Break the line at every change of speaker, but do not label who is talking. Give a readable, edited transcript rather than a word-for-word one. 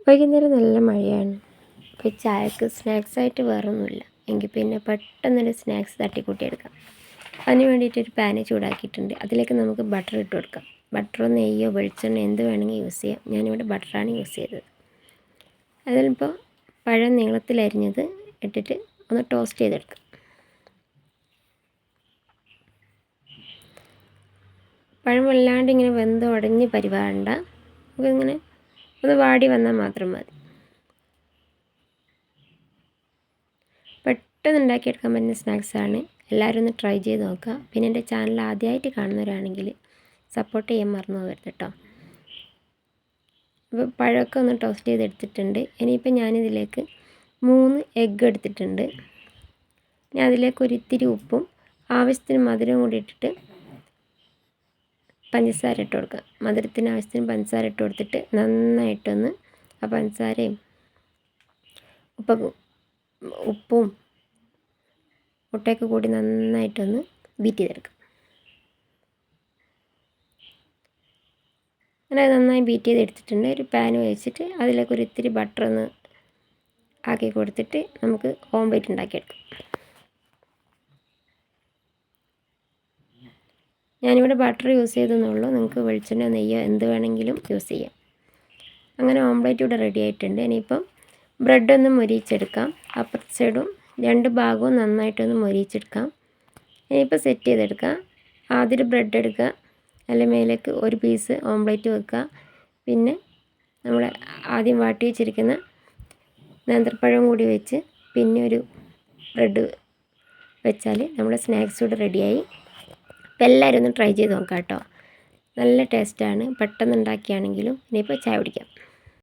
വൈകുന്നേരം നല്ല മഴയാണ്. അപ്പോൾ ചായക്ക് സ്നാക്സായിട്ട് വേറൊന്നുമില്ല എങ്കിൽ പിന്നെ പെട്ടെന്നൊരു സ്നാക്സ് തട്ടിക്കൂട്ടിയെടുക്കാം. അതിന് വേണ്ടിയിട്ടൊരു പാന് ചൂടാക്കിയിട്ടുണ്ട്. അതിലേക്ക് നമുക്ക് ബട്ടർ ഇട്ട് കൊടുക്കാം. ബട്ടറോ നെയ്യോ വെളിച്ചെണ്ണ എന്ത് വേണമെങ്കിൽ യൂസ് ചെയ്യാം. ഞാനിവിടെ ബട്ടറാണ് യൂസ് ചെയ്തത്. അതിലിപ്പോൾ പഴം നീളത്തിലരിഞ്ഞത് ഇട്ടിട്ട് ഒന്ന് ടോസ്റ്റ് ചെയ്തെടുക്കാം. പഴം വല്ലാണ്ട് ഇങ്ങനെ വെന്ത് ഉടഞ്ഞ് പരിവാണ്ട, നമുക്കിങ്ങനെ ഒന്ന് വാടി വന്നാൽ മാത്രം മതി. പെട്ടെന്ന് ഉണ്ടാക്കിയെടുക്കാൻ പറ്റുന്ന സ്നാക്സാണ്. എല്ലാവരും ഒന്ന് ട്രൈ ചെയ്ത് നോക്കുക. പിന്നെ എൻ്റെ ചാനൽ ആദ്യമായിട്ട് കാണുന്നവരാണെങ്കിൽ സപ്പോർട്ട് ചെയ്യാൻ മറന്നു പോകരുത് കേട്ടോ. അപ്പോൾ പഴമൊക്കെ ഒന്ന് ടോസ്റ്റ് ചെയ്തെടുത്തിട്ടുണ്ട്. ഇനിയിപ്പോൾ ഞാനിതിലേക്ക് 3 എഗ്ഗ് എടുത്തിട്ടുണ്ട്. ഞാൻ അതിലേക്ക് ഒരിത്തിരി ഉപ്പും ആവശ്യത്തിന് മധുരവും കൂടി ഇട്ടിട്ട് പഞ്ചസാര ഇട്ട് കൊടുക്കുക. മധുരത്തിന് ആവശ്യത്തിന് പഞ്ചസാര ഇട്ട് കൊടുത്തിട്ട് നന്നായിട്ടൊന്ന് ആ പഞ്ചസാരയും ഉപ്പും മുട്ടയൊക്കെ കൂടി നന്നായിട്ടൊന്ന് ബീറ്റ് ചെയ്തെടുക്കുക. അങ്ങനെ നന്നായി ബീറ്റ് ചെയ്തെടുത്തിട്ടുണ്ട്. ഒരു പാൻ വെച്ചിട്ട് അതിലേക്ക് ഒരു ഇത്തിരി ബട്ടർ ഒന്ന് ആക്കി കൊടുത്തിട്ട് നമുക്ക് ഓംലെറ്റ് ഉണ്ടാക്കിയെടുക്കാം. ഞാനിവിടെ ബട്ടർ യൂസ് ചെയ്തെന്നുള്ളൂ. നിങ്ങൾക്ക് വെളിച്ചെണ്ണ നെയ്യോ എന്ത് വേണമെങ്കിലും യൂസ് ചെയ്യാം. അങ്ങനെ ഓംലെറ്റ് ഇവിടെ റെഡി ആയിട്ടുണ്ട്. ഇനിയിപ്പം ബ്രെഡൊന്ന് മൊരിയിച്ചെടുക്കാം. അപ്പുറത്തെ സൈഡും 2 ഭാഗവും നന്നായിട്ടൊന്ന് മൊരിയിച്ചെടുക്കാം. ഇനിയിപ്പോൾ സെറ്റ് ചെയ്തെടുക്കാം. ആദ്യം ബ്രെഡ് എടുക്കുക, അതിൻ്റെ മേലേക്ക് ഒരു പീസ് ഓംലെറ്റ് വെക്കുക. പിന്നെ നമ്മൾ ആദ്യം വാട്ടി വെച്ചിരിക്കുന്ന നേന്ത്രപ്പഴം കൂടി വെച്ച് പിന്നെ ഒരു ബ്രെഡ് വെച്ചാൽ നമ്മുടെ സ്നാക്സ് ഇവിടെ റെഡിയായി. അപ്പോൾ എല്ലാവരും ഒന്ന് ട്രൈ ചെയ്ത് നോക്കാം കേട്ടോ. നല്ല ടേസ്റ്റാണ്. പെട്ടെന്ന് ഉണ്ടാക്കിയാണെങ്കിലും. ഇനിയിപ്പോൾ ചായ കുടിക്കാം.